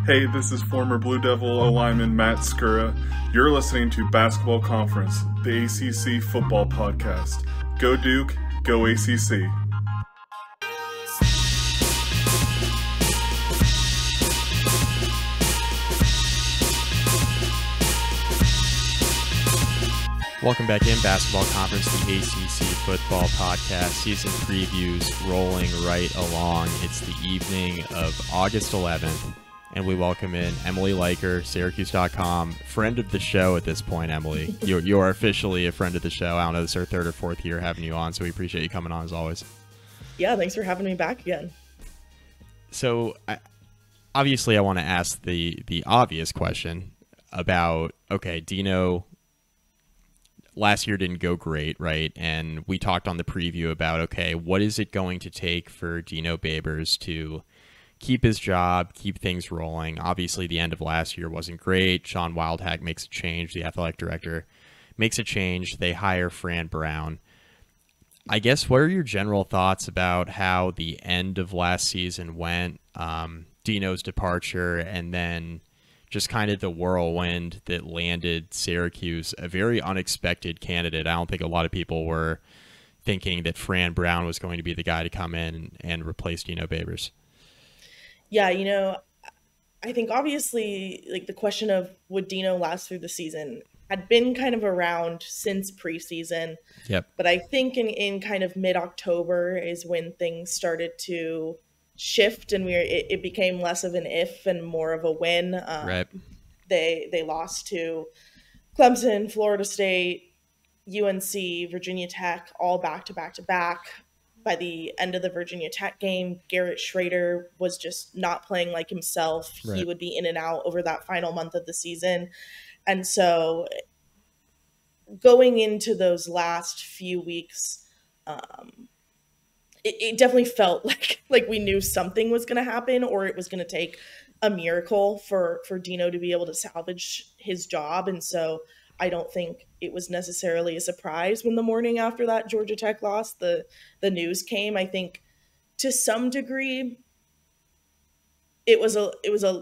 Hey, this is former Blue Devil lineman Matt Skura. You're listening to Basketball Conference, the ACC football podcast. Go Duke, go ACC. Welcome back in Basketball Conference, the ACC football podcast. Season previews rolling right along. It's the evening of August 11th, and we welcome in Emily Leiker, Syracuse.com, friend of the show at this point, Emily. You are officially a friend of the show. I don't know, this is our third or fourth year having you on, so we appreciate you coming on as always. Yeah, thanks for having me back again. So, obviously, I want to ask the obvious question about, okay, Dino last year didn't go great, right? And we talked on the preview about, okay, what is it going to take for Dino Babers to keep his job, keep things rolling? Obviously, the end of last year wasn't great. Sean Wildhack makes a change. The athletic director makes a change. They hire Fran Brown. I guess, what are your general thoughts about how the end of last season went, Dino's departure, and then just kind of the whirlwind that landed Syracuse, a very unexpected candidate? I don't think a lot of people were thinking that Fran Brown was going to be the guy to come in and replace Dino Babers. Yeah, I think obviously like the question of would Dino last through the season had been kind of around since preseason. Yep. But I think in kind of mid-October is when things started to shift, and it became less of an if and more of a when. Right. They lost to Clemson, Florida State, UNC, Virginia Tech, all back to back to back. By the end of the Virginia Tech game, Garrett Schrader was just not playing like himself. Right. He would be in and out over that final month of the season. And so going into those last few weeks, it definitely felt like we knew something was going to happen, or it was going to take a miracle for Dino to be able to salvage his job. And so I don't think it was necessarily a surprise when the morning after that Georgia Tech loss, the news came. I think to some degree it was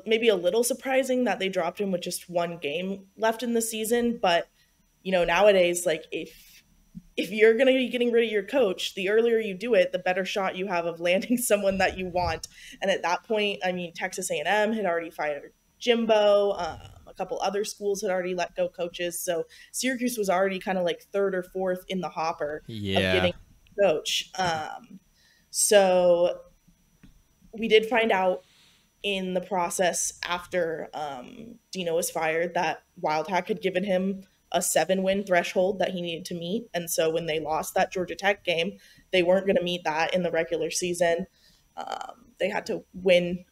maybe a little surprising that they dropped him with just one game left in the season. But, nowadays, like if you're going to be getting rid of your coach, the earlier you do it, the better shot you have of landing someone that you want. And at that point, Texas A&M had already fired Jimbo. A couple other schools had already let go coaches. So Syracuse was already kind of like third or fourth in the hopper of getting a coach. So we did find out in the process after Dino was fired that Wildhack had given him a 7-win threshold that he needed to meet. And so when they lost that Georgia Tech game, they weren't going to meet that in the regular season. They had to win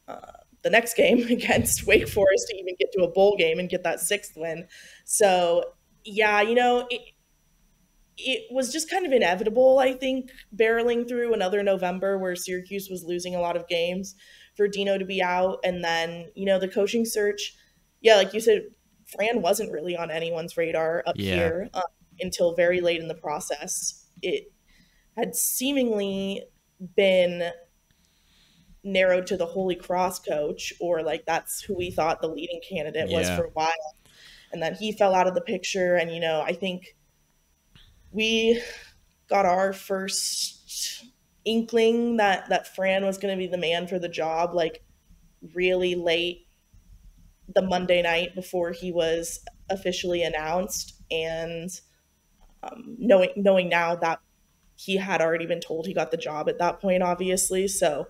the next game against Wake Forest to even get to a bowl game and get that 6th win. So, yeah, it was just kind of inevitable, I think, barreling through another November where Syracuse was losing a lot of games for Dino to be out. And then, the coaching search, yeah, like you said, Fran wasn't really on anyone's radar up here until very late in the process. It had seemingly been narrowed to the Holy Cross coach, or like that's who we thought the leading candidate was for a while. And then he fell out of the picture. And, I think we got our first inkling that Fran was going to be the man for the job, like really late the Monday night before he was officially announced. And knowing now that he had already been told he got the job at that point, obviously. So,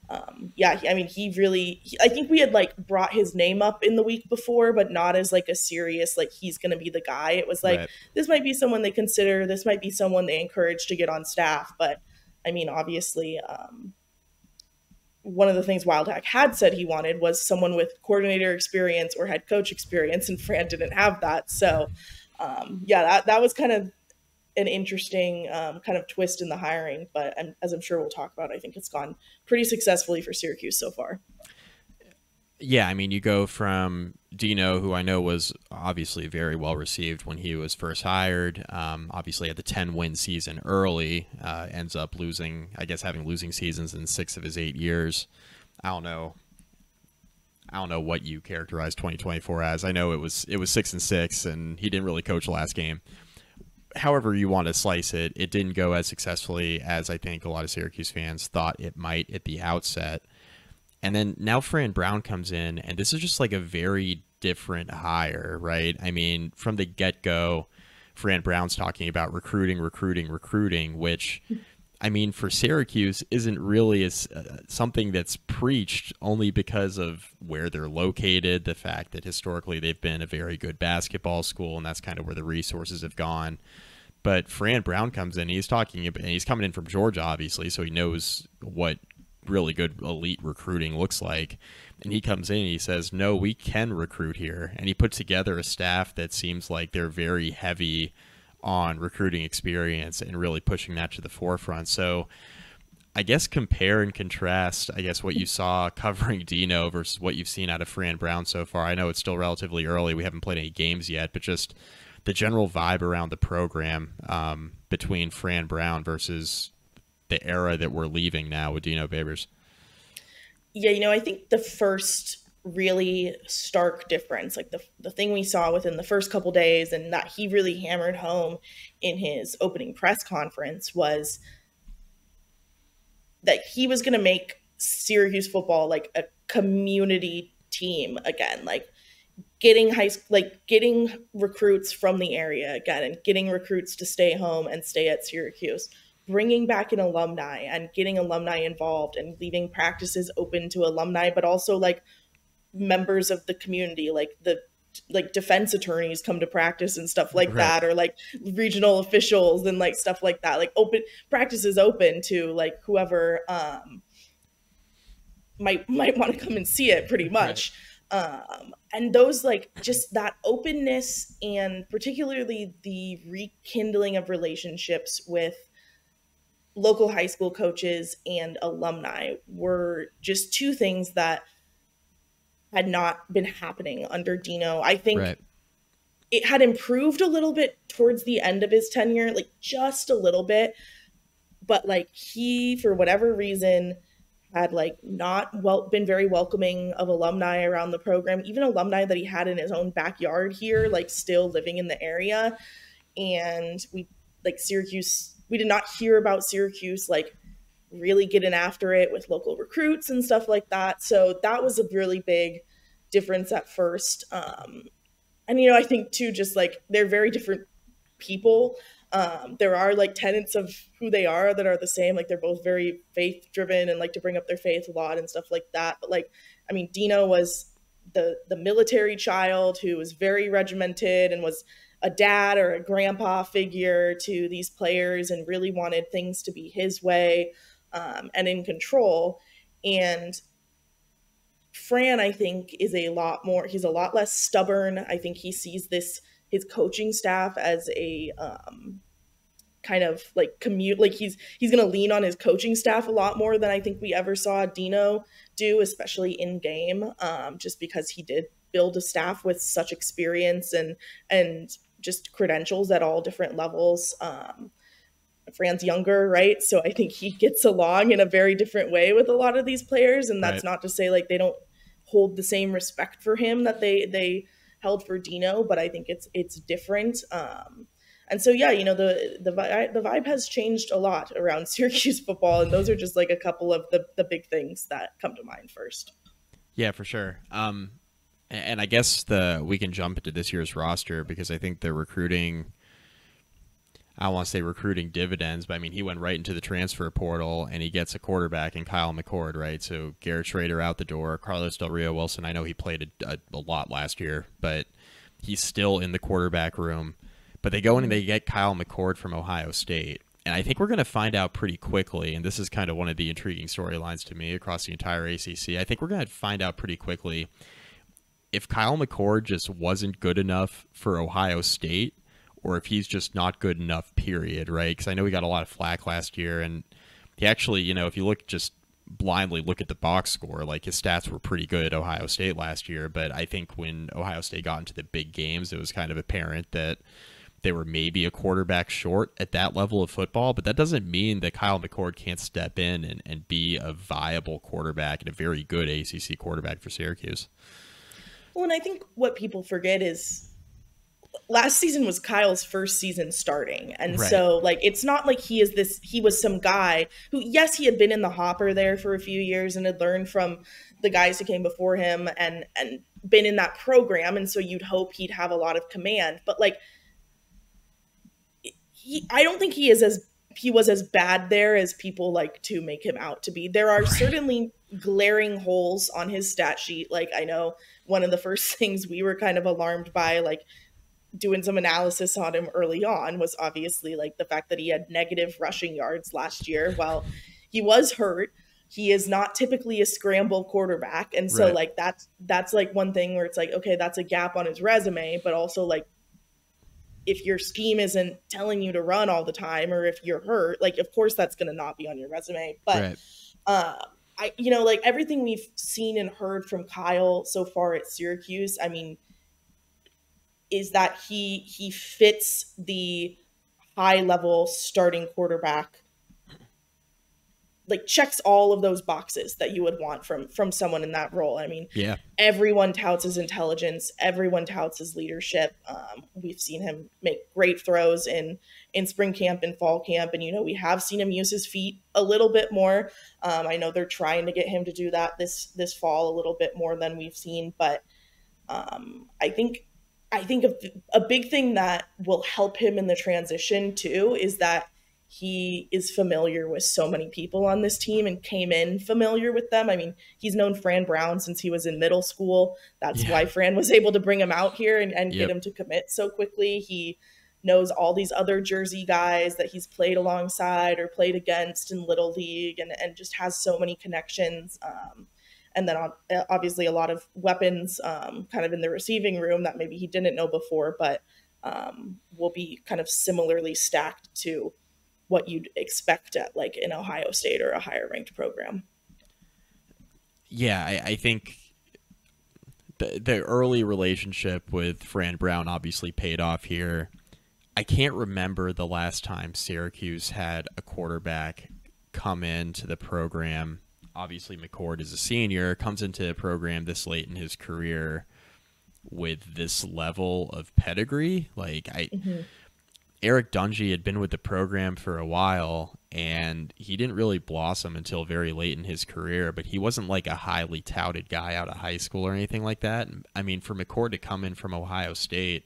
I think we had like brought his name up in the week before, but not as like a serious, like he's going to be the guy. It was like, This might be someone they consider, this might be someone they encourage to get on staff. But obviously, one of the things Wildhack had said he wanted was someone with coordinator experience or head coach experience, and Fran didn't have that. So, that was kind of an interesting kind of twist in the hiring. But as I'm sure we'll talk about, I think it's gone pretty successfully for Syracuse so far. Yeah, you go from Dino, who I know was obviously very well received when he was first hired, obviously had the 10-win season early, ends up having losing seasons in 6 of his 8 years. I don't know I don't know what you characterize 2024 as. I know it was 6-6, and he didn't really coach last game. However you want to slice it, it didn't go as successfully as I think a lot of Syracuse fans thought it might at the outset. And then now Fran Brown comes in, and this is just like a very different hire, right? I mean, from the get-go, Fran Brown's talking about recruiting, which, I mean, for Syracuse isn't really something that's preached only because of where they're located, the fact that historically they've been a very good basketball school, and that's kind of where the resources have gone. But Fran Brown comes in, he's talking about, and he's coming in from Georgia, obviously, so he knows what really good elite recruiting looks like. And he comes in and he says, no, we can recruit here. And he puts together a staff that seems like they're very heavy on recruiting experience and really pushing that to the forefront. So I guess compare and contrast, I guess, what you saw covering Dino versus what you've seen out of Fran Brown so far. I know it's still relatively early. We haven't played any games yet, but just the general vibe around the program between Fran Brown versus the era that we're leaving now with Dino Babers. Yeah, I think the first really stark difference, like the thing we saw within the first couple days and that he really hammered home in his opening press conference, was that he was going to make Syracuse football like a community team again, like getting getting recruits from the area again and getting recruits to stay home and stay at Syracuse, bringing back an alumni and getting alumni involved and leaving practices open to alumni, but also like members of the community, like defense attorneys come to practice and stuff like that, or like regional officials and like stuff like that, like open practices open to like whoever might want to come and see it pretty much. And those, like, just that openness and particularly the rekindling of relationships with local high school coaches and alumni were just two things that had not been happening under Dino. I think it had improved a little bit towards the end of his tenure, like just a little bit, but like he, for whatever reason, had like not been very welcoming of alumni around the program, even alumni that he had in his own backyard here, like still living in the area. And we did not hear about Syracuse like really getting after it with local recruits and stuff like that. So that was a really big difference at first. And, I think too, just like they're very different people. There are like tenets of who they are that are the same. Like they're both very faith driven and like to bring up their faith a lot and stuff like that. But like, I mean, Dino was the military child who was very regimented and was a dad or a grandpa figure to these players and really wanted things to be his way and in control. And Fran, I think, he's a lot less stubborn. I think he sees his coaching staff as a kind of like he's going to lean on his coaching staff a lot more than I think we ever saw Dino do, especially in game, just because he did build a staff with such experience and just credentials at all different levels. Fran's younger, right? So I think he gets along in a very different way with a lot of these players. And that's not to say like they don't hold the same respect for him that they held for Dino, but I think it's different. And so, yeah, the vibe has changed a lot around Syracuse football. And those are just like a couple of the big things that come to mind first. Yeah, for sure. And I guess we can jump into this year's roster because I think the recruiting, I don't want to say recruiting dividends, but I mean, he went right into the transfer portal and he gets a quarterback in Kyle McCord, right? So Garrett Schrader out the door, Carlos Del Rio Wilson. I know he played a lot last year, but he's still in the quarterback room. But they go in and they get Kyle McCord from Ohio State. And I think we're going to find out pretty quickly, and this is kind of one of the intriguing storylines to me across the entire ACC. I think we're going to find out pretty quickly if Kyle McCord just wasn't good enough for Ohio State, or if he's just not good enough, period, right? Because I know he got a lot of flack last year, and he actually, if you blindly look at the box score, like his stats were pretty good at Ohio State last year, but I think when Ohio State got into the big games, it was kind of apparent that they were maybe a quarterback short at that level of football, but that doesn't mean that Kyle McCord can't step in and be a viable quarterback and a very good ACC quarterback for Syracuse. Well, and I think what people forget is last season was Kyle's first season starting. And Right. so like, it's not like he was some guy who, yes, he had been in the hopper there for a few years and had learned from the guys who came before him and been in that program. And so you'd hope he'd have a lot of command, but like, I don't think he was as bad there as people like to make him out to be. There are certainly glaring holes on his stat sheet. Like, I know one of the first things we were kind of alarmed by, like doing some analysis on him early on, was obviously like the fact that he had negative rushing yards last year. While he was hurt, he is not typically a scramble quarterback. And so like that's like one thing where it's like, okay, that's a gap on his resume, but also like, if your scheme isn't telling you to run all the time, or if you're hurt, like, of course that's going to not be on your resume. But, like everything we've seen and heard from Kyle so far at Syracuse, I mean, is that he fits the high level starting quarterback, like checks all of those boxes that you would want from someone in that role. I mean, everyone touts his intelligence. Everyone touts his leadership. We've seen him make great throws in spring camp and fall camp. And, we have seen him use his feet a little bit more. I know they're trying to get him to do that this fall a little bit more than we've seen. But I think a big thing that will help him in the transition too is that he is familiar with so many people on this team and came in familiar with them. I mean, he's known Fran Brown since he was in middle school. That's why Fran was able to bring him out here and get him to commit so quickly. He knows all these other Jersey guys that he's played alongside or played against in Little League, and just has so many connections. And then obviously a lot of weapons kind of in the receiving room that maybe he didn't know before, but will be kind of similarly stacked to what you'd expect at like an Ohio State or a higher ranked program. Yeah, I think the early relationship with Fran Brown obviously paid off here. I can't remember the last time Syracuse had a quarterback come into the program. Obviously, McCord is a senior, comes into the program this late in his career with this level of pedigree. Like, Eric Dungy had been with the program for a while, and he didn't really blossom until very late in his career, but he wasn't like a highly touted guy out of high school or anything like that. I mean, for McCord to come in from Ohio State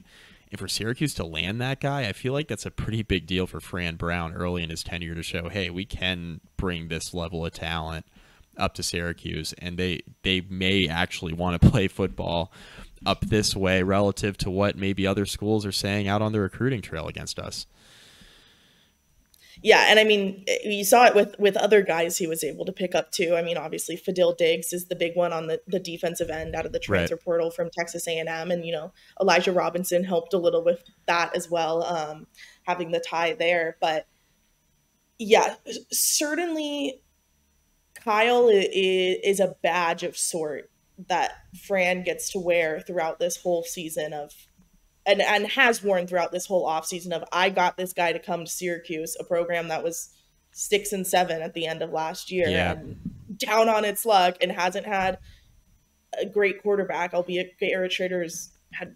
and for Syracuse to land that guy, I feel like that's a pretty big deal for Fran Brown early in his tenure to show, hey, we can bring this level of talent up to Syracuse, and they may actually want to play football up this way relative to what maybe other schools are saying out on the recruiting trail against us. Yeah, and I mean, you saw it with other guys he was able to pick up too. I mean, obviously, Fadil Diggs is the big one on the defensive end out of the transfer portal from Texas A&M, and Elijah Robinson helped a little with that as well, having the tie there. But yeah, certainly Kyle is a badge of sort that Fran gets to wear throughout this whole season and has worn throughout this whole offseason of, I got this guy to come to Syracuse, a program that was 6-7 at the end of last year and down on its luck and hasn't had a great quarterback, albeit Garrett Schrader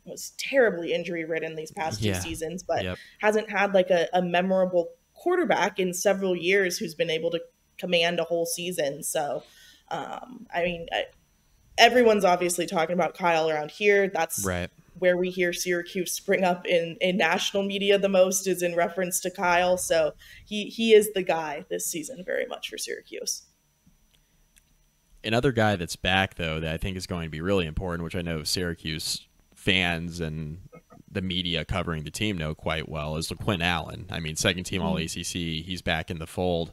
was terribly injury ridden these past 2 seasons, but hasn't had like a memorable quarterback in several years who's been able to command a whole season. So, I mean, everyone's obviously talking about Kyle around here. That's where we hear Syracuse spring up in national media the most, is in reference to Kyle. So he is the guy this season very much for Syracuse. Another guy that's back, though, that I think is going to be really important, which I know Syracuse fans and the media covering the team know quite well, is LaQuinn Allen. I mean, second team All-ACC, he's back in the fold.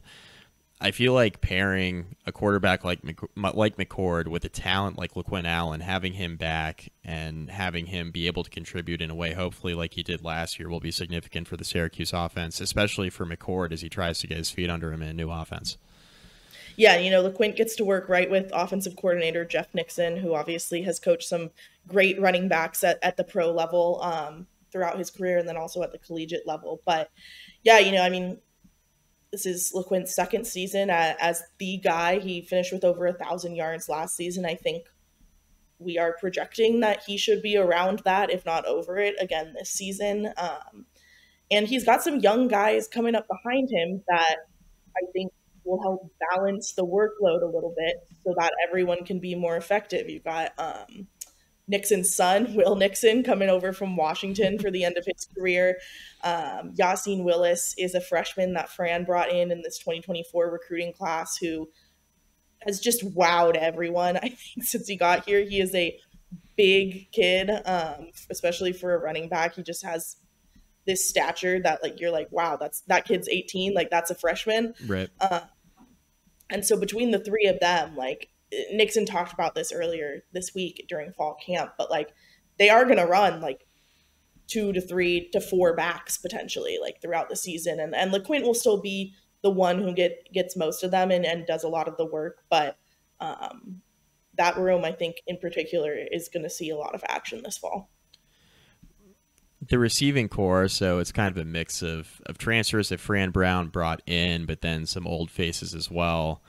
I feel like pairing a quarterback like McCord with a talent like LaQuinn Allen, having him back and having him be able to contribute in a way, hopefully like he did last year, will be significant for the Syracuse offense, especially for McCord as he tries to get his feet under him in a new offense. Yeah, LaQuinn gets to work right with offensive coordinator Jeff Nixon, who obviously has coached some great running backs at the pro level. throughout his career and then also at the collegiate level. But yeah, I mean, this is LeQuint's second season as the guy. He finished with over 1,000 yards last season. I think we are projecting that he should be around that, if not over it, again this season. And he's got some young guys coming up behind him that I think will help balance the workload a little bit so that everyone can be more effective. You've got Nixon's son, Will Nixon, coming over from Washington for the end of his career. Yassine Willis is a freshman that Fran brought in this 2024 recruiting class who has just wowed everyone, I think, since he got here. He is a big kid, especially for a running back. He just has this stature that, like, you're like, wow, that kid's 18, like that's a freshman. Right. And so between the three of them, like Nixon talked about this earlier this week during fall camp, but like they are going to run like 2 to 3 to 4 backs potentially like throughout the season. And LeQuint will still be the one who gets most of them and does a lot of the work. But that room, I think in particular, is going to see a lot of action this fall. The receiving core, so it's kind of a mix of transfers that Fran Brown brought in, but then some old faces as well.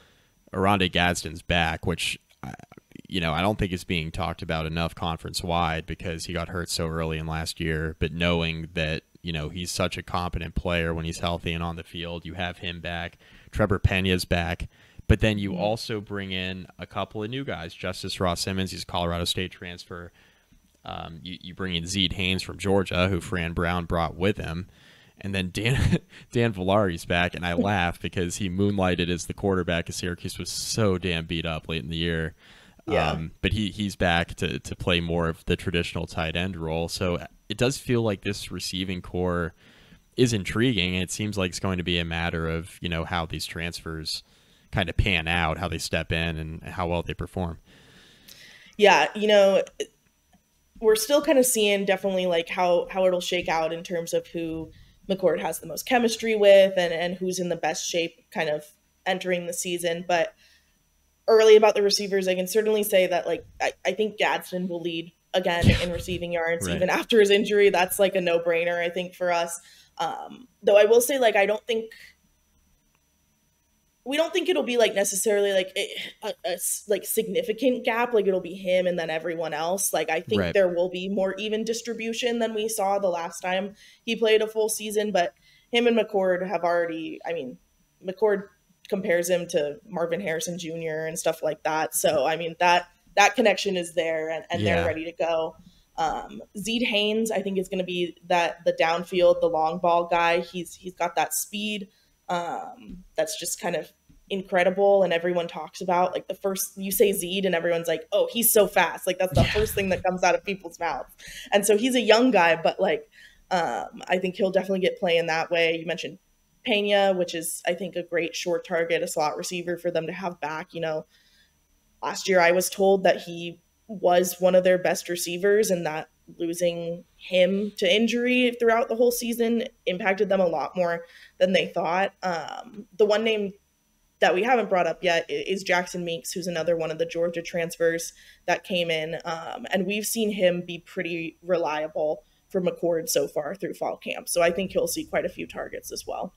Oronde Gadsden's back, which, I don't think is being talked about enough conference-wide because he got hurt so early in last year. But knowing that, he's such a competent player when he's healthy and on the field, you have him back. Trevor Pena's back. But then you also bring in a couple of new guys. Justice Ross Simmons, he's a Colorado State transfer. You bring in Zeed Haynes from Georgia, who Fran Brown brought with him. And then Dan Villari's back, and I laugh because he moonlighted as the quarterback as Syracuse was so damn beat up late in the year. Yeah. But he's back to play more of the traditional tight end role. So it does feel like this receiving core is intriguing. It seems like it's going to be a matter of, how these transfers kind of pan out, how they step in, and how well they perform. Yeah, we're still kind of seeing definitely like how it'll shake out in terms of who McCord has the most chemistry with and who's in the best shape kind of entering the season. But early about the receivers, I can certainly say that like I think Gadsden will lead again in receiving yards right. even after his injury. That's like a no-brainer, I think, for us. Though I will say, like, we don't think it'll be like necessarily like a like significant gap. Like it'll be him and then everyone else. Like I think right. there will be more even distribution than we saw the last time he played a full season. But him and McCord have already. I mean, McCord compares him to Marvin Harrison Jr. and stuff like that. So I mean that connection is there and they're ready to go. Zeed Haynes, I think, is going to be the downfield, the long ball guy. He's got that speed. That's just kind of incredible, and everyone talks about like the first you say Zeed and everyone's like, oh, he's so fast, like that's the first thing that comes out of people's mouths. And so he's a young guy, but like I think he'll definitely get playing that way. You mentioned Pena, which is I think a great short target, a slot receiver for them to have back. Last year I was told that he was one of their best receivers and that losing him to injury throughout the whole season impacted them a lot more than they thought. The one name that we haven't brought up yet is Jackson Meeks, who's another one of the Georgia transfers that came in. And we've seen him be pretty reliable for McCord so far through fall camp. So I think he'll see quite a few targets as well.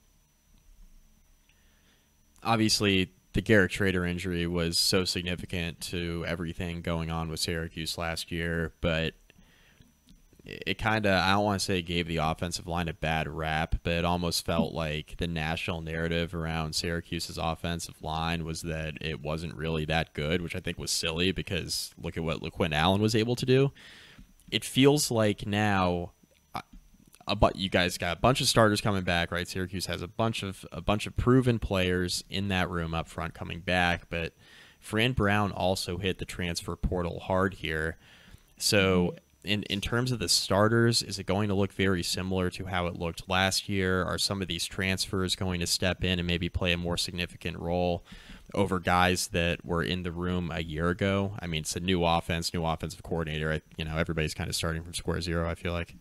Obviously, the Garrett Trader injury was so significant to everything going on with Syracuse last year, but it kind of, I don't want to say it gave the offensive line a bad rap, but it almost felt like the national narrative around Syracuse's offensive line was that it wasn't really that good, which I think was silly because look at what LeQuint Allen was able to do. It feels like now, you guys got a bunch of starters coming back, right? Syracuse has a bunch of proven players in that room up front coming back, but Fran Brown also hit the transfer portal hard here. So in terms of the starters, is it going to look very similar to how it looked last year? Are some of these transfers going to step in and maybe play a more significant role over guys that were in the room a year ago? I mean, it's a new offense, new offensive coordinator. Everybody's kind of starting from square zero, I feel like.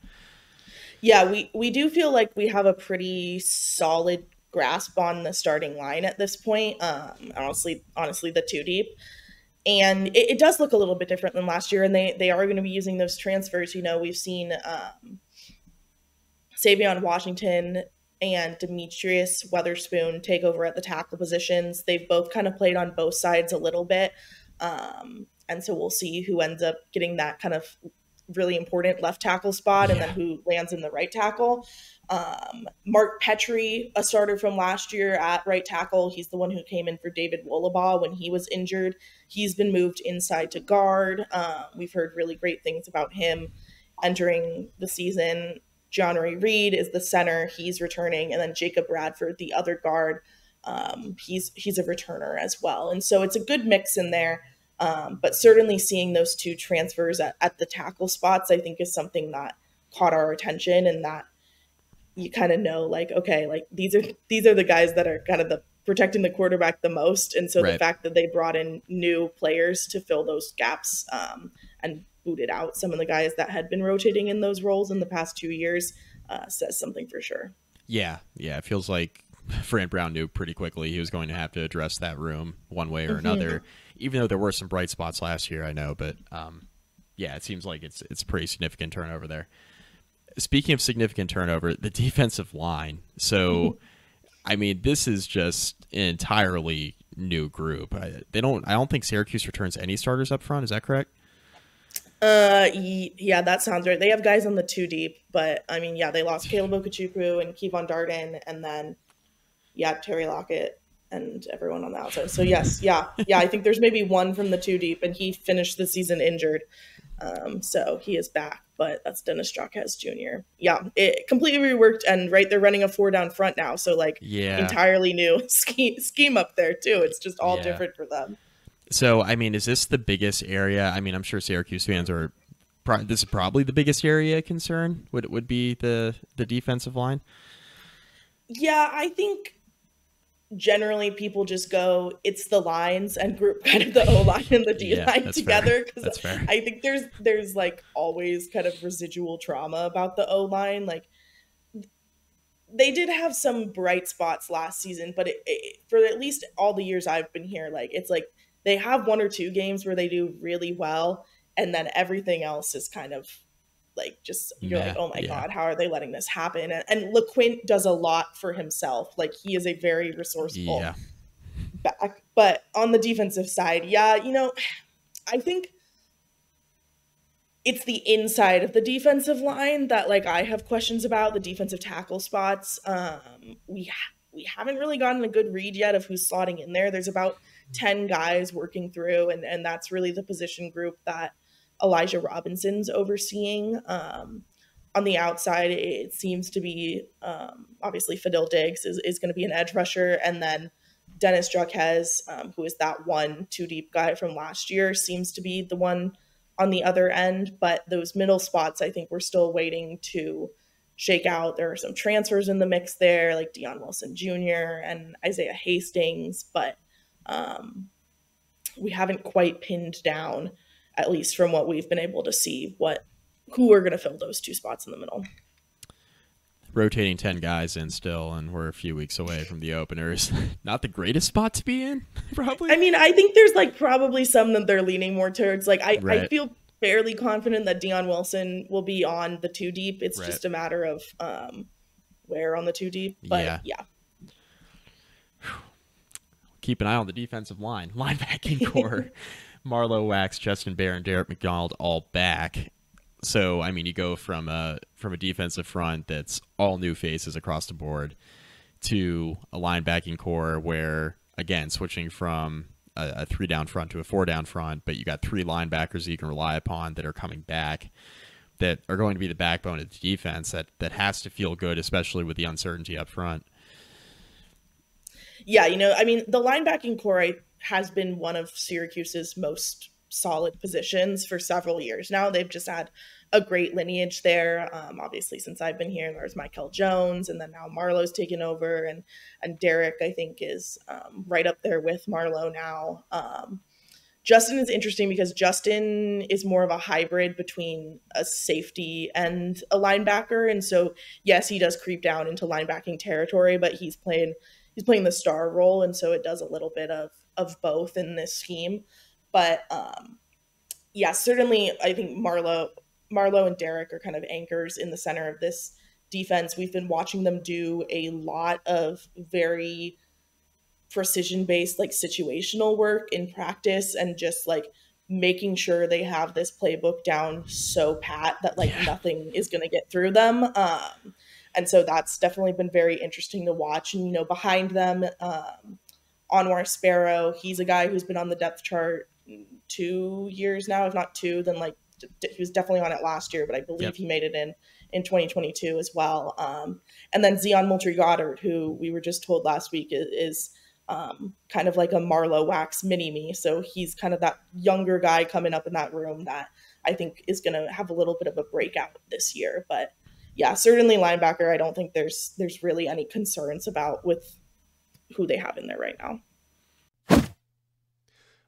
Yeah, we do feel like we have a pretty solid grasp on the starting line at this point. Honestly, the two deep. And it does look a little bit different than last year, and they are going to be using those transfers. We've seen Savion Washington and Demetrius Weatherspoon take over at the tackle positions. They've both kind of played on both sides a little bit. And so we'll see who ends up getting that kind of really important left tackle spot and then who lands in the right tackle. Mark Petrie, a starter from last year at right tackle. He's the one who came in for David Wollabaugh when he was injured. He's been moved inside to guard. We've heard really great things about him entering the season. John Ray Reed is the center. He's returning. And then Jacob Bradford, the other guard, he's a returner as well. And so it's a good mix in there. But certainly seeing those two transfers at the tackle spots, I think is something that caught our attention, and that you kind of know, like, okay, like these are the guys that are kind of the protecting the quarterback the most. And so the fact that they brought in new players to fill those gaps and booted out some of the guys that had been rotating in those roles in the past 2 years says something for sure. Yeah. It feels like Fran Brown knew pretty quickly he was going to have to address that room one way or another, even though there were some bright spots last year, I know. But, it seems like it's pretty significant turnover there. Speaking of significant turnover, the defensive line. So, I mean, this is just an entirely new group. I don't think Syracuse returns any starters up front. Is that correct? Yeah, that sounds right. They have guys on the 2 deep, but I mean, they lost Caleb Okechukwu and Kevon Darden, and then Terry Lockett and everyone on the outside. So yes, I think there's maybe one from the 2 deep, and he finished the season injured. So he is back, but that's Dennis Jacquez Jr. Yeah, it completely reworked, and they're running a 4 down front now. So entirely new scheme up there too. It's just all different for them. So, I mean, is this the biggest area? I mean, I'm sure Syracuse fans are this is probably the biggest area of concern would be the defensive line. Yeah, I think generally people just go, it's the lines, and group kind of the O-line and the D-line together. Because I think there's like always kind of residual trauma about the O-line. Like, they did have some bright spots last season, but for at least all the years I've been here, like, it's like they have 1 or 2 games where they do really well, and then everything else is kind of like, just, you're like, oh my God, how are they letting this happen? And LeQuint does a lot for himself. Like, he is a very resourceful back. But on the defensive side, I think it's the inside of the defensive line that, like, I have questions about, the defensive tackle spots. We haven't really gotten a good read yet of who's slotting in there. There's about 10 guys working through, and that's really the position group that Elijah Robinson's overseeing. On the outside, it seems to be obviously Fadil Diggs is going to be an edge rusher, and then Dennis Jacquez, who is that 1 2 deep guy from last year, seems to be the one on the other end. But those middle spots, I think we're still waiting to shake out. There are some transfers in the mix there, like Deion Wilson Jr. and Isaiah Hastings, but we haven't quite pinned down, at least from what we've been able to see, who are going to fill those 2 spots in the middle. Rotating 10 guys in still, and we're a few weeks away from the openers. Not the greatest spot to be in, probably. I mean, I think there's like probably some that they're leaning more towards. Like, I feel fairly confident that Deion Wilson will be on the 2 deep. It's just a matter of where on the 2 deep. But yeah. Keep an eye on the defensive line. Linebacking core. Marlowe Wax, Justin Bear, and Derek McDonald all back. So, I mean, you go from a defensive front that's all new faces across the board to a linebacking core where, again, switching from a 3 down front to a 4 down front, but you got 3 linebackers that you can rely upon that are coming back, that are going to be the backbone of the defense. That has to feel good, especially with the uncertainty up front. Yeah, I mean, the linebacking core has been one of Syracuse's most solid positions for several years now. They've just had a great lineage there. Obviously, since I've been here, there's Michael Jones, and then now Marlowe's taken over, and Derek, I think, is right up there with Marlowe now. Justin is interesting because Justin is more of a hybrid between a safety and a linebacker, and so yes, he does creep down into linebacking territory, but he's playing the star role, and so it does a little bit of both in this scheme. But certainly I think Marlowe and Derek are kind of anchors in the center of this defense, we've been watching them do a lot of very precision-based, like situational work in practice, and just like making sure they have this playbook down so pat that like nothing is going to get through them. And so that's definitely been very interesting to watch. And, you know, behind them, Anwar Sparrow, he's a guy who's been on the depth chart 2 years now, if not two. Then like he was definitely on it last year, but I believe he made it in 2022 as well. And then Zion Moultrie-Goddard, who we were just told last week is kind of like a Marlowe Wax mini-me. So he's kind of that younger guy coming up in that room that I think is going to have a little bit of a breakout this year. But yeah, certainly linebacker, I don't think there's really any concerns about with who they have in there right now.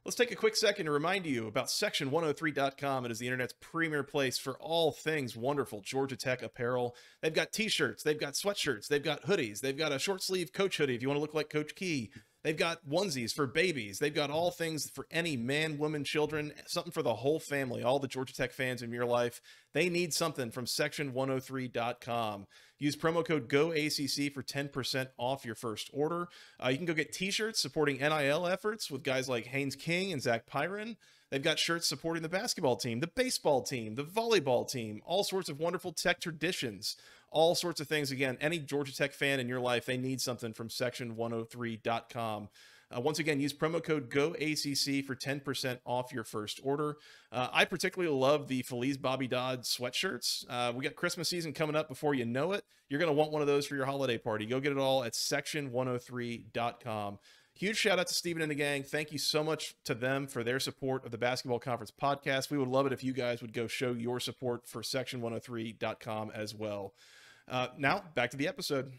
Let's take a quick second to remind you about section103.com. It is the internet's premier place for all things wonderful Georgia Tech apparel. They've got t-shirts, they've got sweatshirts, they've got hoodies, they've got a short sleeve coach hoodie if you want to look like Coach Key. They've got onesies for babies. They've got all things for any man, woman, children, something for the whole family, all the Georgia Tech fans in your life. They need something from section103.com. Use promo code GOACC for 10% off your first order. You can go get t-shirts supporting NIL efforts with guys like Haynes King and Zach Pyron. They've got shirts supporting the basketball team, the baseball team, the volleyball team, all sorts of wonderful Tech traditions, all sorts of things. Again, any Georgia Tech fan in your life, they need something from section103.com. Once again, use promo code GOACC for 10% off your first order. I particularly love the Feliz Bobby Dodd sweatshirts. We got Christmas season coming up before you know it. You're going to want one of those for your holiday party. Go get it all at section103.com. Huge shout out to Steven and the gang. Thank you so much to them for their support of the Basketball Conference podcast. We would love it if you guys would go show your support for section103.com as well. Now, back to the episode.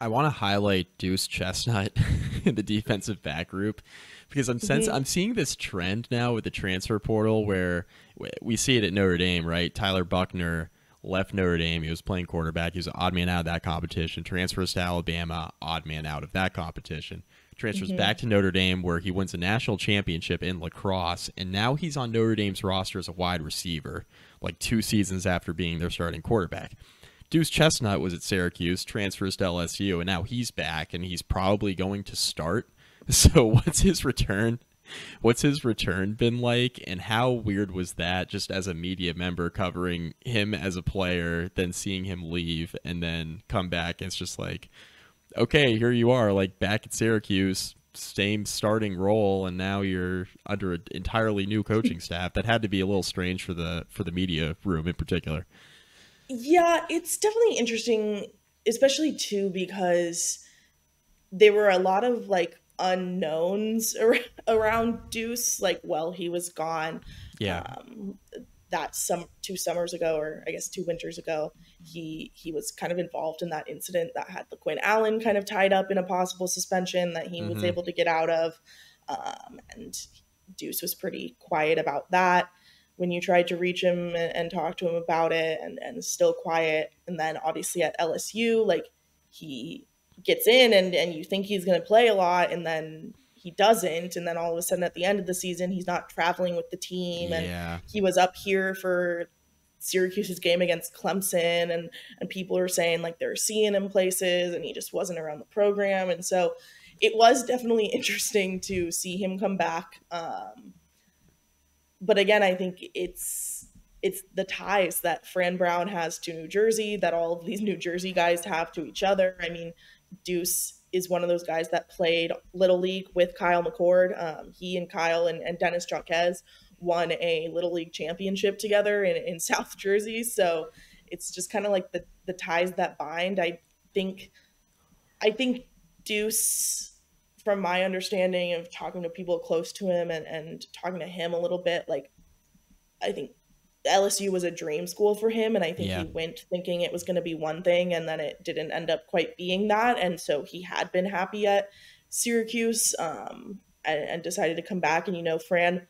I want to highlight Deuce Chestnut in the defensive back group because I'm seeing this trend now with the transfer portal where we see it at Notre Dame, right? Tyler Buckner left Notre Dame. He was playing quarterback. He was an odd man out of that competition. Transfers to Alabama, odd man out of that competition. Transfers back to Notre Dame where he wins a national championship in lacrosse, and now he's on Notre Dame's roster as a wide receiver, like 2 seasons after being their starting quarterback. Deuce Chestnut was at Syracuse, transfers to LSU, and now he's back, and he's probably going to start. So what's his return? What's his return been like, and how weird was that just as a media member covering him as a player, then seeing him leave and then come back? It's just like, okay, here you are, like back at Syracuse, same starting role, and now you're under an entirely new coaching staff. That had to be a little strange for the media room in particular. Yeah, it's definitely interesting, especially too because there were a lot of like unknowns around Deuce, like while he was gone. Yeah. That 2 summers ago, or I guess 2 winters ago, he was kind of involved in that incident that had LaQuinn Allen kind of tied up in a possible suspension that he was able to get out of. And Deuce was pretty quiet about that when you tried to reach him and talk to him about it, and still quiet. And then obviously at LSU, like he gets in and you think he's going to play a lot, and then he doesn't. And then all of a sudden at the end of the season, he's not traveling with the team. Yeah. And he was up here for Syracuse's game against Clemson, and people are saying like they're seeing him places, and he just wasn't around the program. And so it was definitely interesting to see him come back. But again, I think it's the ties that Fran Brown has to New Jersey, that all of these New Jersey guys have to each other. I mean, Deuce is one of those guys that played Little League with Kyle McCord. He and Kyle and Dennis Jaquez won a Little League championship together in South Jersey. So it's just kind of like the ties that bind. I think Deuce, from my understanding of talking to people close to him and talking to him a little bit, like I think LSU was a dream school for him, and I think he went thinking it was going to be one thing, and then it didn't end up quite being that. And so he had been happy at Syracuse, and decided to come back. And, you know, Fran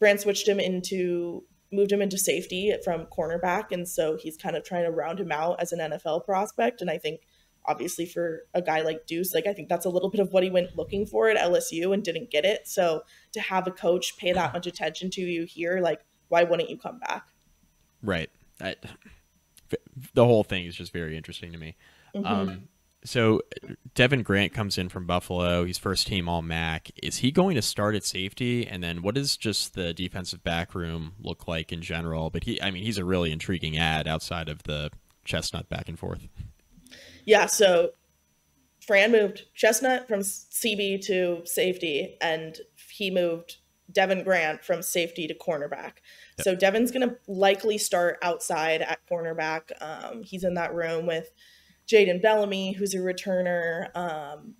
moved him into safety from cornerback, and so he's kind of trying to round him out as an NFL prospect. And I think obviously for a guy like Deuce, like I think that's a little bit of what he went looking for at LSU and didn't get it. So to have a coach pay that much attention to you here, like why wouldn't you come back? Right. the whole thing is just very interesting to me. So Devin Grant comes in from Buffalo. He's first team All MAC. Is he going to start at safety? And then what does just the defensive back room look like in general? But he's a really intriguing ad outside of the Chestnut back and forth. Yeah, so Fran moved Chestnut from CB to safety, and he moved Devin Grant from safety to cornerback. Yep. So Devin's going to likely start outside at cornerback. He's in that room with Jaden Bellamy, who's a returner,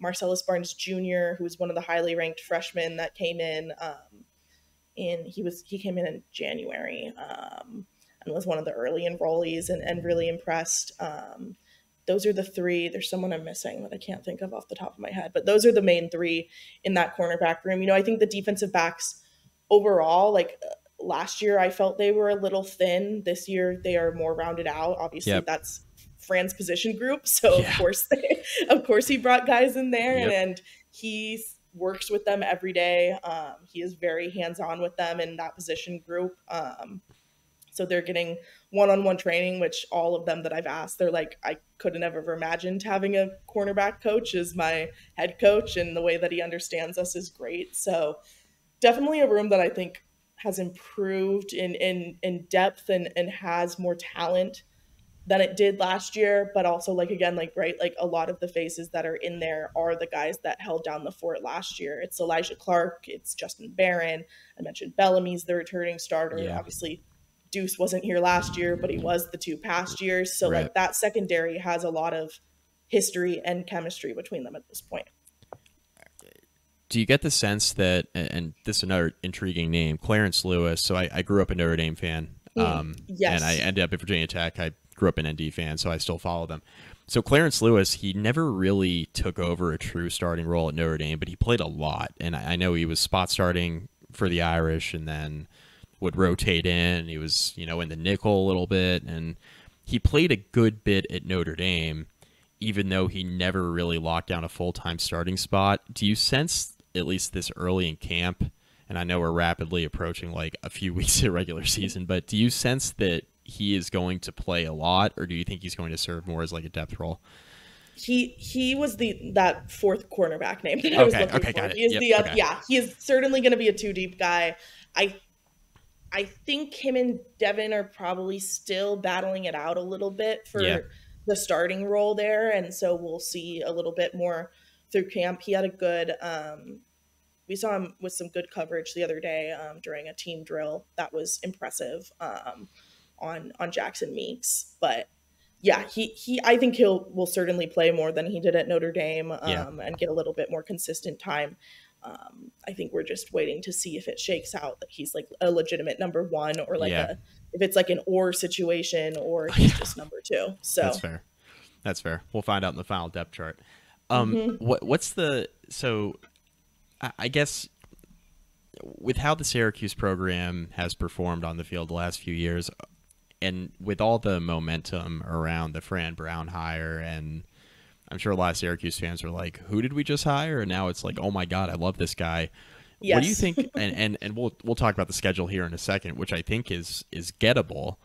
Marcellus Barnes Jr., who was one of the highly ranked freshmen that came in. He came in January and was one of the early enrollees and really impressed. Those are the three. There's someone I'm missing that I can't think of off the top of my head, but those are the main three in that cornerback room. I think the defensive backs overall, like last year, I felt they were a little thin. This year, they are more rounded out. Obviously, That's Fran's position group. So of course he brought guys in there and he works with them every day. He is very hands-on with them in that position group. So they're getting one-on-one training, which all of them that I've asked, they're like, I couldn't have ever imagined having a cornerback coach as my head coach, and the way that he understands us is great. So definitely a room that I think has improved in depth and has more talent than it did last year. But also, like a lot of the faces that are in there are the guys that held down the fort last year. It's Elijah Clark, it's Justin Barron. I mentioned Bellamy's the returning starter. Yeah. Obviously, Deuce wasn't here last year, but he was the 2 past years. So like that secondary has a lot of history and chemistry between them at this point. Do you get the sense that, and this is another intriguing name, Clarence Lewis. So I grew up a Notre Dame fan. Yes. And I ended up at Virginia Tech. I grew up an ND fan, so I still follow them. So Clarence Lewis, he never really took over a true starting role at Notre Dame, but he played a lot. And I know he was spot starting for the Irish and then would rotate in. He was, in the nickel a little bit. And he played a good bit at Notre Dame, even though he never really locked down a full-time starting spot. Do you sense, at least this early in camp, and I know we're rapidly approaching like a few weeks of regular season, but do you sense that he is going to play a lot, or do you think he's going to serve more as like a depth role? He was that fourth cornerback name that I was looking for. Got it. He is he is certainly going to be a 2-deep guy. I think him and Devin are probably still battling it out a little bit for the starting role there, and so we'll see a little bit more through camp. He had a good we saw him with some good coverage the other day during a team drill that was impressive on Jackson Meeks. But yeah, I think will certainly play more than he did at Notre Dame and get a little bit more consistent time. I think we're just waiting to see if it shakes out that he's like a legitimate number 1 or like if it's like an or situation or he's just number 2. So That's fair. We'll find out in the final depth chart. So I guess with how the Syracuse program has performed on the field the last few years, and with all the momentum around the Fran Brown hire, and I'm sure a lot of Syracuse fans are like, who did we just hire? And now it's like, oh my God, I love this guy. Yes. What do you think? And we'll talk about the schedule here in a second, which I think is gettable.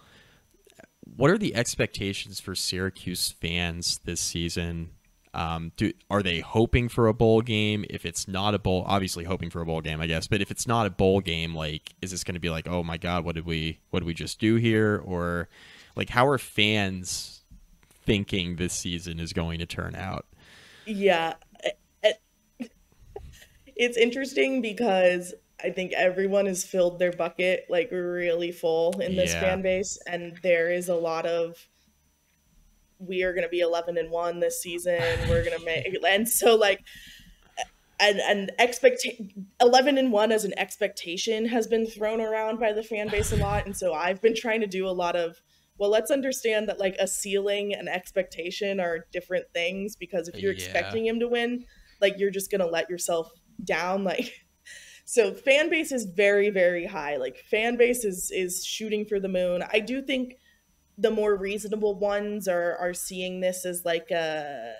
What are the expectations for Syracuse fans this season? Are they hoping for a bowl game? If it's not a bowl, obviously hoping for a bowl game, I guess. But if it's not a bowl game, like, is this going to be like, oh my God, what did we just do here? Or like, how are fans thinking this season is going to turn out? Yeah, it's interesting because I think everyone has filled their bucket like really full in this fan base, and there is a lot of, we are going to be 11-1 this season. We're going to make, and so like, and 11-1 as an expectation has been thrown around by the fan base a lot. And so I've been trying to do a lot of, well, let's understand that like a ceiling and expectation are different things, because if you're expecting him to win, like you're just going to let yourself down. Like, so fan base is very, very high. Like fan base is shooting for the moon. I do think the more reasonable ones are seeing this as like a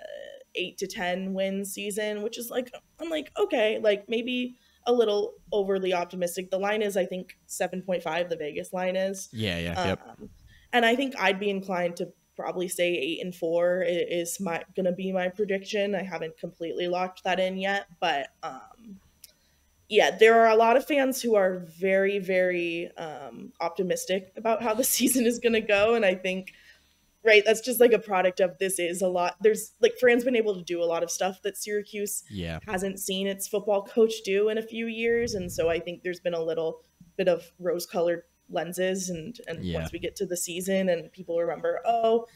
8-10 win season, which is like, I'm like, okay, like maybe a little overly optimistic. The line is, I think 7.5, the Vegas line is. Yep. And I think I'd be inclined to probably say 8-4 is gonna be my prediction. I haven't completely locked that in yet, but yeah, there are a lot of fans who are very, very optimistic about how the season is gonna go, and I think right, that's just like a product of this is a lot. There's like Fran's been able to do a lot of stuff that Syracuse hasn't seen its football coach do in a few years, and so I think there's been a little bit of rose-colored lenses, and once we get to the season and people remember, oh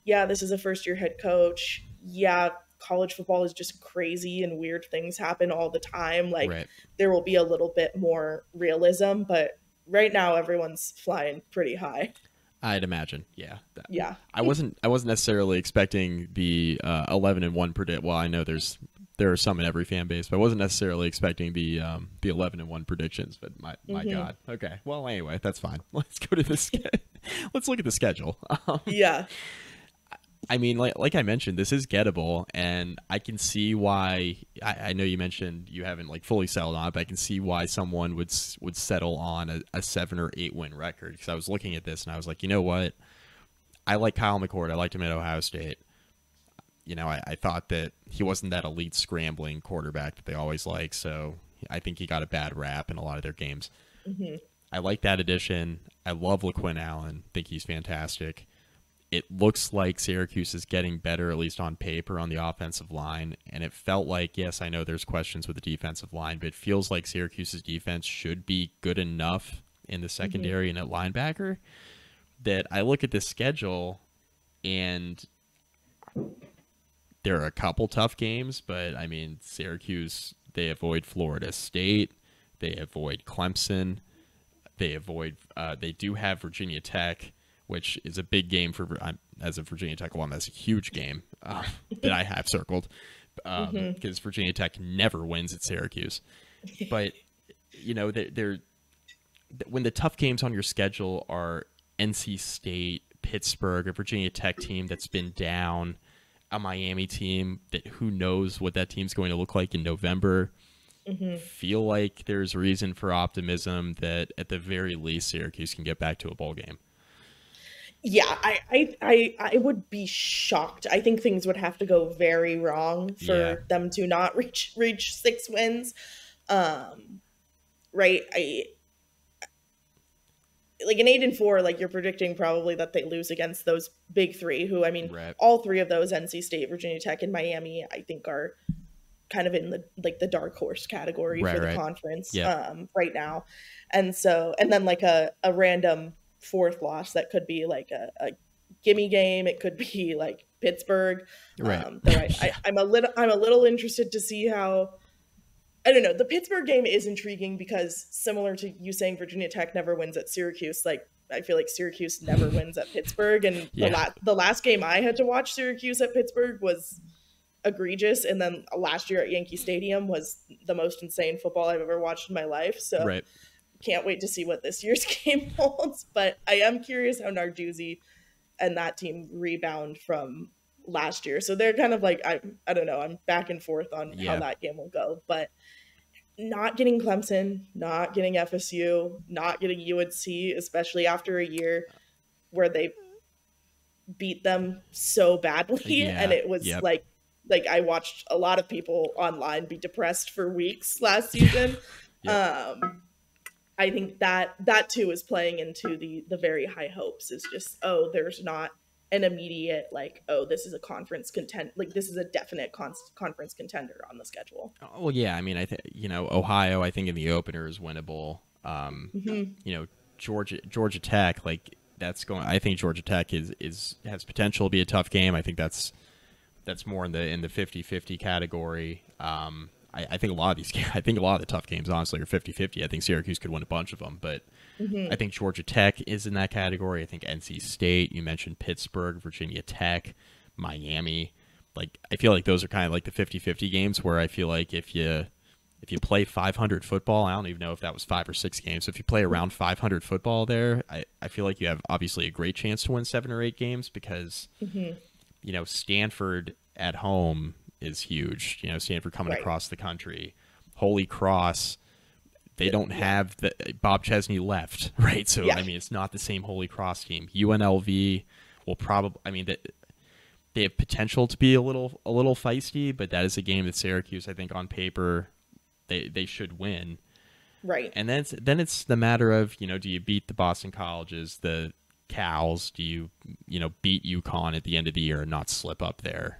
yeah, this is a first-year head coach. Yeah, college football is just crazy and weird things happen all the time. Like there will be a little bit more realism, but right now everyone's flying pretty high. I'd imagine, yeah. Yeah. I wasn't necessarily expecting the 11-1 predict. Well, I know there are some in every fan base, but I wasn't necessarily expecting the 11-1 predictions. But my God, okay. Well, anyway, that's fine. Let's go to this. Let's look at the schedule. Yeah. I mean, like I mentioned, this is gettable, and I can see why. I know you mentioned you haven't like fully settled on it, but I can see why someone would settle on a 7 or 8 win record. Because I was looking at this and I was like, you know what? I like Kyle McCord. I liked him at Ohio State. You know, I thought that he wasn't that elite scrambling quarterback that they always like, so I think he got a bad rap in a lot of their games. I like that addition. I love LaQuinn Allen. Think he's fantastic. It looks like Syracuse is getting better, at least on paper, on the offensive line. And it felt like, yes, I know there's questions with the defensive line, but it feels like Syracuse's defense should be good enough in the secondary and at linebacker that I look at this schedule and there are a couple tough games, but I mean, Syracuse, they avoid Florida State, they avoid Clemson, they do have Virginia Tech, which is a big game for, as a Virginia Tech alum, that's a huge game that I have circled because Virginia Tech never wins at Syracuse. But, you know, when the tough games on your schedule are NC State, Pittsburgh, a Virginia Tech team that's been down, a Miami team that who knows what that team's going to look like in November, feel like there's reason for optimism that at the very least Syracuse can get back to a bowl game. Yeah, I would be shocked. I think things would have to go very wrong for them to not reach 6 wins. Right? Like an 8-4, like you're predicting probably that they lose against those big three, who I mean, all three of those, NC State, Virginia Tech, and Miami, I think are kind of in the dark horse category for the conference right now. And so, and then like a random fourth loss that could be like a gimme game. It could be like Pittsburgh. I'm a little interested to see how. I don't know. The Pittsburgh game is intriguing because similar to you saying Virginia Tech never wins at Syracuse, like I feel like Syracuse never wins at Pittsburgh. And the last game I had to watch Syracuse at Pittsburgh was egregious. And then last year at Yankee Stadium was the most insane football I've ever watched in my life. So can't wait to see what this year's game holds. But I am curious how Narduzzi and that team rebound from last year. So they're kind of like, I don't know, I'm back and forth on how that game will go. But not getting Clemson, not getting FSU, not getting UNC, especially after a year where they beat them so badly. And it was like I watched a lot of people online be depressed for weeks last season. I think that too is playing into the very high hopes. Is just, oh, there's not an immediate like, oh, this is a conference this is a definite conference contender on the schedule. Well, yeah, I mean, I think Ohio, I think in the opener is winnable. Georgia Tech, like that's going. I think Georgia Tech has potential to be a tough game. I think that's more in the 50-50 category. I think a lot of these games, I think a lot of the tough games, honestly, are 50-50. I think Syracuse could win a bunch of them, but I think Georgia Tech is in that category. I think NC State, you mentioned Pittsburgh, Virginia Tech, Miami. Like, I feel like those are kind of like the 50-50 games where I feel like if you play 500 football, I don't even know if that was 5 or 6 games. So if you play around 500 football there, I feel like you have obviously a great chance to win 7 or 8 games because, Stanford at home is huge. Stanford coming across the country. Holy Cross, they don't have the Bob Chesney left, right? So Yeah. I mean, it's not the same Holy Cross team. UNLV will probably, I mean, they have potential to be a little feisty, but that is a game that Syracuse, I think, on paper, they should win. Right. And then it's the matter of, do you beat the Boston Colleges, the Cals? Do you beat UConn at the end of the year and not slip up there?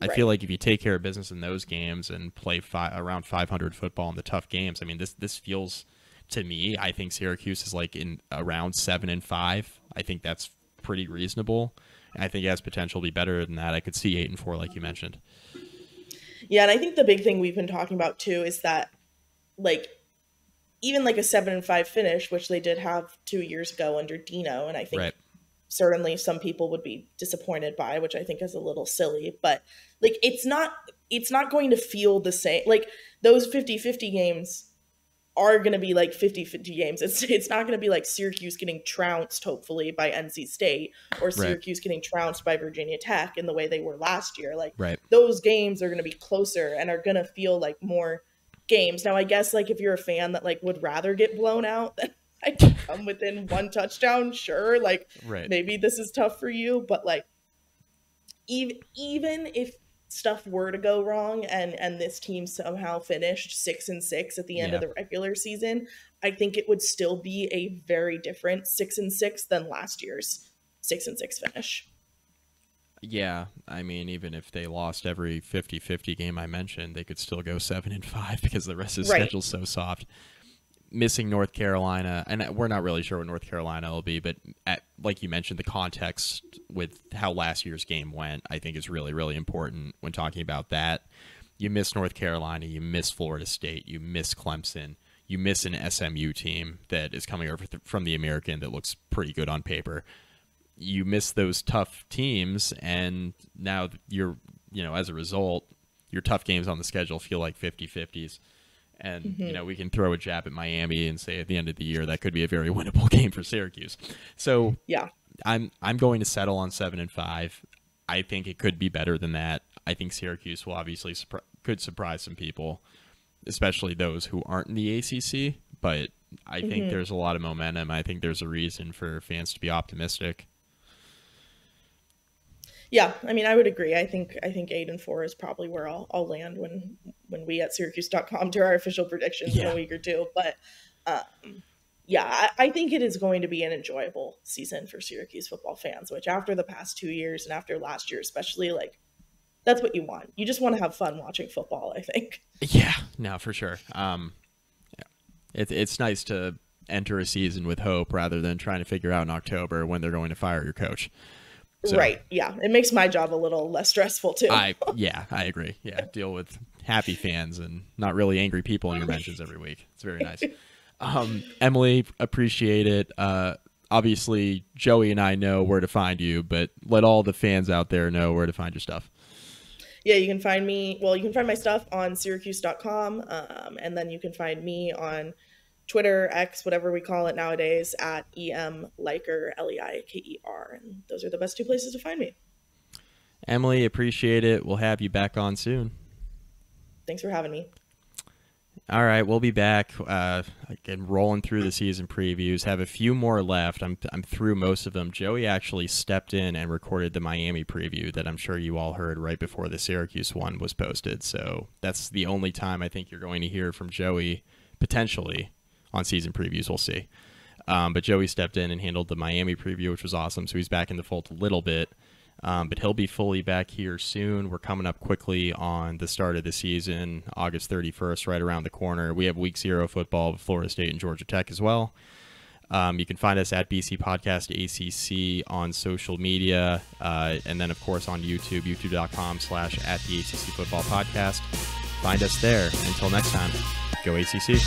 I feel like if you take care of business in those games and play around 500 football in the tough games, I mean, this feels to me, I think Syracuse is like in around 7-5. I think that's pretty reasonable. And I think it has potential to be better than that. I could see 8-4, like you mentioned. Yeah, and I think the big thing we've been talking about too is that, like, even like a 7-5 finish, which they did have 2 years ago under Dino, and I think certainly some people would be disappointed by, which I think is a little silly, but like it's not going to feel the same. Like those 50-50 games are going to be like 50-50 games. It's not going to be like Syracuse getting trounced, hopefully, by NC State, or Syracuse getting trounced by Virginia Tech in the way they were last year. Like those games are going to be closer and are going to feel like more games. Now, I guess like if you're a fan that like would rather get blown out than like come within one touchdown, sure, like maybe this is tough for you, but like even if stuff were to go wrong and this team somehow finished 6-6 at the end of the regular season, I think it would still be a very different 6-6 than last year's 6-6 finish. Yeah, I mean, even if they lost every 50-50 game I mentioned, they could still go 7-5 because the rest of the schedule's so soft. Missing North Carolina, and we're not really sure what North Carolina will be, but like you mentioned, the context with how last year's game went, I think is really, really important when talking about that. You miss North Carolina, you miss Florida State, you miss Clemson, you miss an SMU team that is coming over from the American that looks pretty good on paper. You miss those tough teams, and now you're, as a result, your tough games on the schedule feel like 50-50s. And, we can throw a jab at Miami and say at the end of the year that could be a very winnable game for Syracuse. So yeah, I'm going to settle on 7-5. I think it could be better than that. I think Syracuse will obviously could surprise some people, especially those who aren't in the ACC. But I think there's a lot of momentum. I think there's a reason for fans to be optimistic. Yeah, I mean, I would agree. I think 8-4 is probably where I'll land when we at Syracuse.com do our official predictions in a week or two. But I think it is going to be an enjoyable season for Syracuse football fans, which after the past 2 years and after last year especially, like, that's what you want. You just want to have fun watching football, I think. Yeah, no, for sure. It's nice to enter a season with hope rather than trying to figure out in October when they're going to fire your coach. So, right. Yeah. It makes my job a little less stressful too. I agree. Yeah. Deal with happy fans and not really angry people in your mentions every week. It's very nice. Emily, appreciate it. Obviously Joey and I know where to find you, but let all the fans out there know where to find your stuff. Yeah, you can find me. Well, you can find my stuff on Syracuse.com. And then you can find me on Twitter, X, whatever we call it nowadays, at Em Leiker, Leiker. And those are the best two places to find me. Emily, appreciate it. We'll have you back on soon. Thanks for having me. All right, we'll be back again, rolling through the season previews. Have a few more left. I'm through most of them. Joey actually stepped in and recorded the Miami preview that I'm sure you all heard right before the Syracuse one was posted. So that's the only time I think you're going to hear from Joey, potentially, on season previews. We'll see. But Joey stepped in and handled the Miami preview, which was awesome. So he's back in the fold a little bit. But he'll be fully back here soon. We're coming up quickly on the start of the season, August 31st, right around the corner. We have week 0 football with Florida State and Georgia Tech as well. You can find us at BC Podcast ACC on social media. And then, of course, on YouTube, youtube.com/@the-ACC Football Podcast. Find us there. Until next time, go ACC.